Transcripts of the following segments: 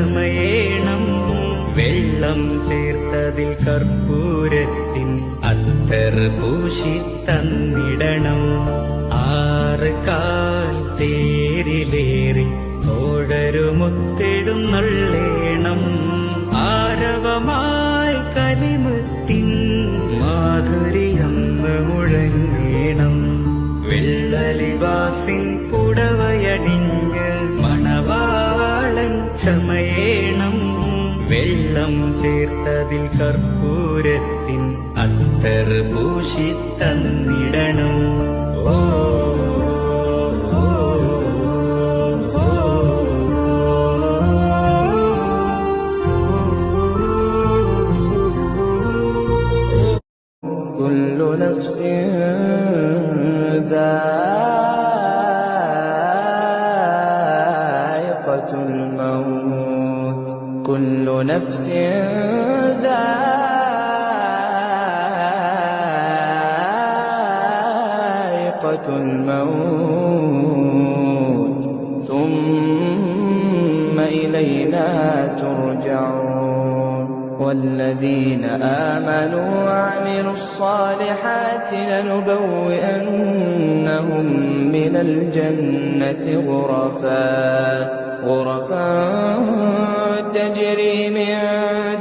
ചമയേണം വെള്ളം ചേർത്തതിൽ കർപ്പൂരത്തിൻ അത്തർ പൂശി തന്നിടണം 6 കാൽ തേരിലേറി ഓടരുമുത്തിടും നള്ളേണം ആരവമായി കലിമുത്തിൻ മാധുരിയന്ന് മുഴങ്ങേണം വെള്ളലിവാസിൻ പുടവയണിഞ്ഞ് മണവാളൻ ചമയേണം വെള്ളം ചേർത്തതിൽ കർപ്പൂരത്തിൻ അത്തർ പൂശി തന്നിടണം كل نفس ذائقة الموت كل نفس ذائقة الموت ثم إلينا ترجعون والذين آمنوا وعملوا الصالحات لنبوئنهم من الجنة غرفا تجري من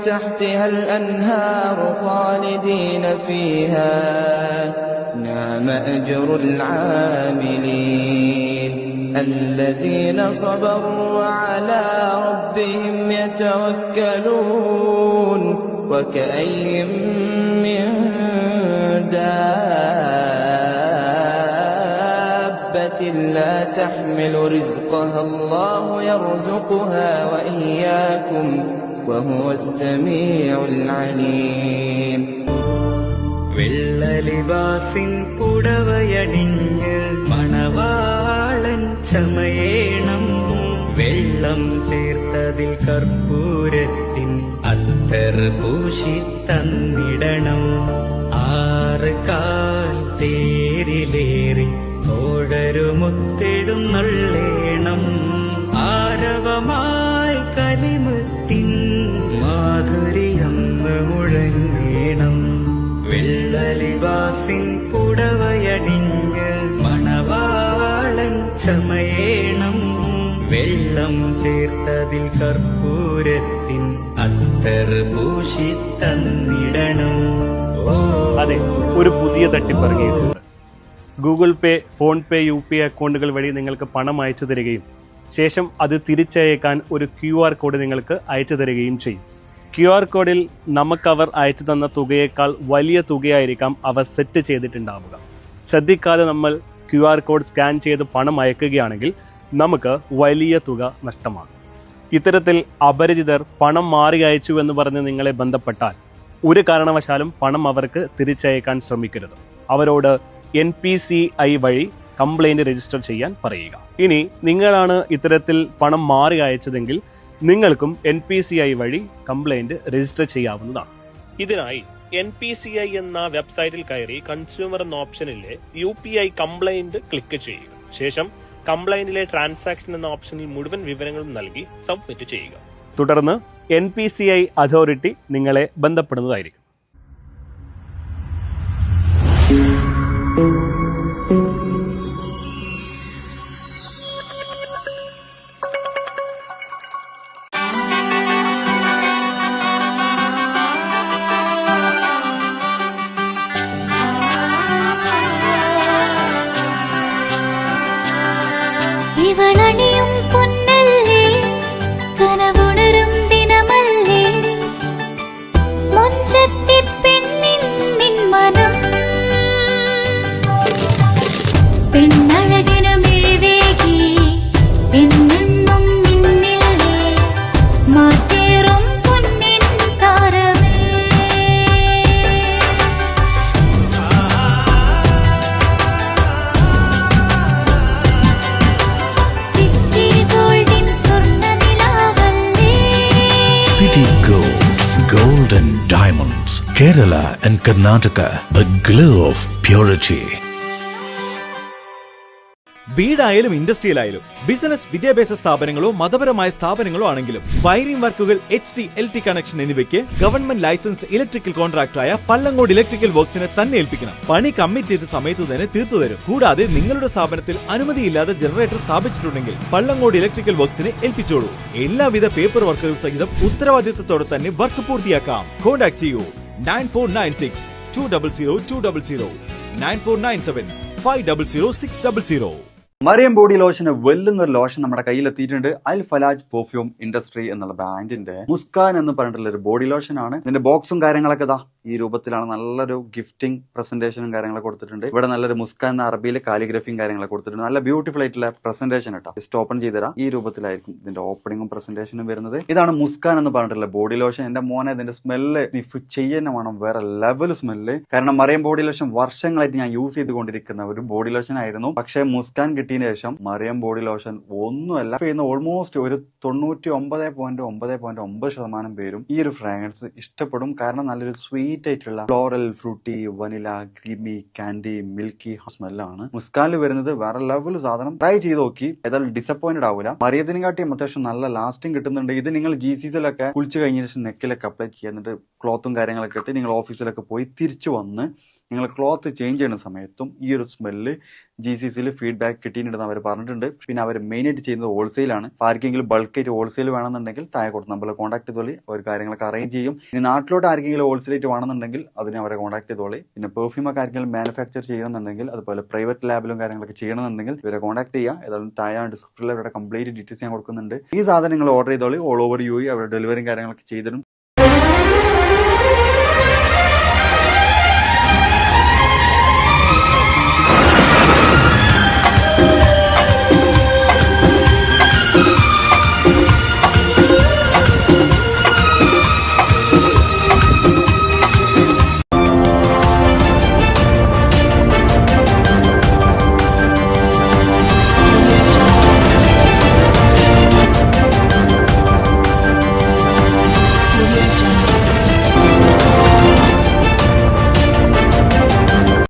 تحتها الأنهار خالدين فيها نعم أجر العاملين الذين صبروا وعلى ربهم يتوكلون وكأي من دابة لا تحمل رزقها الله يرزقها وإياكم وهو السميع العليم വെള്ളലിവാസിൻ പുടവയണിഞ്ഞ് മണവാളൻ ചമയേണം വെള്ളം ചേർത്തതിൽ കർപ്പൂരത്തിൻ അത്തർ പൂശി തന്നിടണം 6 കാൽ തേരിലേറി ഓടരുമുത്തിടും നള്ളേണം ആരവമായി കലിമുത്തിൻ മാധുരിയന്ന് മുഴങ്ങേണം വെള്ളലിവാസിൻ പുടവയണിഞ്ഞ് മണവാളൻ ചമയേണം വെള്ളം ചേർത്തതിൽ കർപ്പൂരത്തിൻ അത്തർ പൂശി തന്നിടണം അതെ, ഒരു പുതിയ തട്ടിപ്പിറങ്ങിയിട്ടുണ്ട്. ഗൂഗിൾ പേ, ഫോൺ പേ, UPI അക്കൗണ്ടുകൾ വഴി നിങ്ങൾക്ക് പണം അയച്ചു തരികയും ശേഷം അത് തിരിച്ചയക്കാൻ ഒരു QR കോഡ് നിങ്ങൾക്ക് അയച്ചു തരികയും ചെയ്യും. QR കോഡിൽ നമുക്കവർ അയച്ചു തന്ന തുകയേക്കാൾ വലിയ തുകയായിരിക്കാം അവർ സെറ്റ് ചെയ്തിട്ടുണ്ടാവുക. ശ്രദ്ധിക്കാതെ നമ്മൾ QR കോഡ് സ്കാൻ ചെയ്ത് പണം അയക്കുകയാണെങ്കിൽ നമുക്ക് വലിയ തുക നഷ്ടമാകും. ഇത്തരത്തിൽ അപരിചിതർ പണം മാറി അയച്ചു എന്ന് പറഞ്ഞ് നിങ്ങളെ ബന്ധപ്പെട്ടാൽ ഒരു കാരണവശാലും പണം അവർക്ക് തിരിച്ചയക്കാൻ ശ്രമിക്കരുത്. അവരോട് NPCI വഴി കംപ്ലൈൻറ്റ് രജിസ്റ്റർ ചെയ്യാൻ പറയുക. ഇനി നിങ്ങളാണ് ഇത്തരത്തിൽ പണം മാറി അയച്ചതെങ്കിൽ നിങ്ങൾക്കും NPCI വഴി കംപ്ലൈൻറ്റ് രജിസ്റ്റർ ചെയ്യാവുന്നതാണ്. ഇതിനായി NPCI എന്ന വെബ്സൈറ്റിൽ കയറി കൺസ്യൂമർ എന്ന ഓപ്ഷനിലെ UPI കംപ്ലൈൻറ്റ് ക്ലിക്ക് ചെയ്യുക. ശേഷം കംപ്ലൈൻറ്റിലെ ട്രാൻസാക്ഷൻ എന്ന ഓപ്ഷനിൽ മുഴുവൻ വിവരങ്ങളും നൽകി സബ്മിറ്റ് ചെയ്യുക. തുടർന്ന് NPCI അതോറിറ്റി നിങ്ങളെ ബന്ധപ്പെടുന്നതായിരിക്കും. ഇവളണിയും പൊന്നല്ലേ കനവുണരും ദിനമല്ലേ മുഞ്ചത്തി പെണ്ണിൻ മനം പെണ്ണഴകിനു മിഴിവേകി എന്നെന്നും നിന്നില്ലേ മാറ്റേറും പൊന്നിൻ താരമേ City Gold and Diamonds, Kerala and Karnataka, the glow of purity. വീടായാലും ഇൻഡസ്ട്രിയലായാലും ബിസിനസ് വിദ്യാഭ്യാസ സ്ഥാപനങ്ങളോ മതപരമായ സ്ഥാപനങ്ങളോ ആണെങ്കിലും വയറിംഗ് വർക്കുകൾ HT LT കണക്ഷൻ എന്നിവയ്ക്ക് ഗവൺമെന്റ് ലൈസൻസ്ഡ് ഇലക്ട്രിക്കൽ കോൺട്രാക്ടറായ പള്ളങ്ങോട് ഇലക്ട്രിക്കൽ വർക്സിനെ തന്നെ ഏൽപ്പിക്കണം. പണി കമ്മിറ്റ് ചെയ്ത സമയത്ത് തന്നെ തീർത്തു തരും. കൂടാതെ നിങ്ങളുടെ സ്ഥാപനത്തിൽ അനുമതിയില്ലാതെ ജനറേറ്റർ സ്ഥാപിച്ചിട്ടുണ്ടെങ്കിൽ പള്ളങ്ങോട് ഇലക്ട്രിക്കൽ വർക്സിനെ ഏൽപ്പിച്ചോളൂ. എല്ലാവിധ പേപ്പർ വർക്കുകൾ സഹിതം ഉത്തരവാദിത്തത്തോടെ തന്നെ വർക്ക് പൂർത്തിയാക്കാം. കോൺടാക്ട് ചെയ്യൂ 9496 200 200 9497 500 600. മറിയം ബോഡി ലോഷന് വെല്ലുന്ന ഒരു ലോഷൻ നമ്മുടെ കയ്യിൽ എത്തിയിട്ടുണ്ട്. അൽ ഫലാജ് പെർഫ്യൂം ഇൻഡസ്ട്രി എന്നുള്ള ബ്രാൻഡിന്റെ മുസ്കാൻ എന്ന് പറഞ്ഞിട്ടുള്ള ഒരു ബോഡി ലോഷൻ ആണ്. ഇതിന്റെ ബോക്സും കാര്യങ്ങളൊക്കെ ഇതാ ഈ രൂപത്തിലാണ്. നല്ലൊരു ഗിഫ്റ്റിംഗ് പ്രസന്റേഷനും കാര്യങ്ങളൊക്കെ കൊടുത്തിട്ടുണ്ട്. ഇവിടെ നല്ലൊരു മുസ്കാൻ എന്ന അറബിയിലെ കാലിഗ്രഫിയും കാര്യങ്ങളൊക്കെ കൊടുത്തിട്ടുണ്ട്. നല്ല ബ്യൂട്ടിഫുൾ ആയിട്ടുള്ള പ്രസന്റേഷൻ കേട്ടോ. ജസ്റ്റ് ഓപ്പൺ ചെയ്തുതരാം. ഈ രൂപത്തിലായിരിക്കും ഇതിന്റെ ഓപ്പണിംഗും പ്രസന്റേഷനും വരുന്നത്. ഇതാണ് മുസ്കാൻ എന്ന് പറഞ്ഞിട്ടുള്ള ബോഡി ലോഷൻ. എന്റെ മോനെ ഇതിന്റെ സ്മെല്ല് സ്നിഫ് ചെയ്യുന്ന വേണം, വേറെ ലെവൽ സ്മെല്ല്. കാരണം മറിയം ബോഡി ലോഷൻ വർഷങ്ങളായിട്ട് ഞാൻ യൂസ് ചെയ്തുകൊണ്ടിരിക്കുന്ന ഒരു ബോഡി ലോഷൻ ആയിരുന്നു. പക്ഷേ മുസ്കാൻ കിട്ടിയതിന് ശേഷം മറിയം ബോഡി ലോഷൻ ഒന്നുമല്ല ചെയ്യുന്ന ഓൾമോസ്റ്റ് ഒരു 99.9% പേരും ഈ ഒരു ഫ്രാഗ്രൻസ് ഇഷ്ടപ്പെടും. കാരണം നല്ലൊരു സ്വീറ്റ് ആയിട്ടുള്ള floral, fruity, vanilla, creamy, candy, milky സ്മെല്ലാണ് മുസ്കാനിൽ വരുന്നത്. വേറെ ലെവൽ സാധനം. ട്രൈ ചെയ്ത് നോക്കി, ഏതായാലും ഡിസപ്പോയിന്റഡ് ആവില്ല. മറിയത്തിനെ കാട്ടിയും അത്യാവശ്യം നല്ല ലാസ്റ്റിംഗ് കിട്ടുന്നുണ്ട്. ഇത് നിങ്ങൾ GCCയിലൊക്കെ കുളിച്ച് കഴിഞ്ഞ ശേഷം നെക്കിലൊക്കെ അപ്ലൈ ചെയ്യുന്നുണ്ട്. ക്ലോത്തും കാര്യങ്ങളൊക്കെ ഇട്ട് നിങ്ങൾ ഓഫീസിലൊക്കെ പോയി തിരിച്ചു വന്ന് നിങ്ങൾ ക്ലോത്ത് ചേഞ്ച് ചെയ്യുന്ന സമയത്തും ഈ ഒരു സ്മെല്ല് GCCയിൽ ഫീഡ്ബാക്ക് കിട്ടിയിട്ടുണ്ടെന്ന് അവർ പറഞ്ഞിട്ടുണ്ട്. പിന്നെ അവർ മെയിനായിട്ട് ചെയ്യുന്നത് ഹോൾസെയിലാണ്. ആർക്കെങ്കിലും ബൾക്കായിട്ട് ഹോൾസെയിൽ വേണമെന്നുണ്ടെങ്കിൽ താഴെ കൊടുത്ത് നമ്മളെ കോൺടാക്ട് ചെയ്തോളി. അവർ കാര്യങ്ങളൊക്കെ അറേഞ്ച് ചെയ്യും. ഇനി നാട്ടിലോട്ട് ആർക്കെങ്കിലും ഹോൾസെയിലായിട്ട് വേണമെന്നുണ്ടെങ്കിൽ അതിനെ അവരെ കോൺടാക്ട് ചെയ്തോളി. പിന്നെ പെർഫ്യൂം ഒക്കെ ആർക്കെങ്കിലും മാനുഫാക്ചർ ചെയ്യണമെന്നുണ്ടെങ്കിൽ അതുപോലെ പ്രൈവറ്റ് ലാബിലും കാര്യങ്ങളൊക്കെ ചെയ്യണമെന്നുണ്ടെങ്കിൽ ഇവരെ കോൺടാക്ട് ചെയ്യുക. ഏതായാലും താഴെ ഡിസ്ക്രിപ്ഷനിൽ അവരുടെ കംപ്ലീറ്റ് ഡീറ്റെയിൽസ് ഞാൻ കൊടുക്കുന്നുണ്ട്. ഈ സാധനം നിങ്ങൾ ഓർഡർ ചെയ്തോളി. ഓൾ ഓവർ UAE അവരുടെ ഡെലിവറിയും കാര്യങ്ങളൊക്കെ ചെയ്തിടും.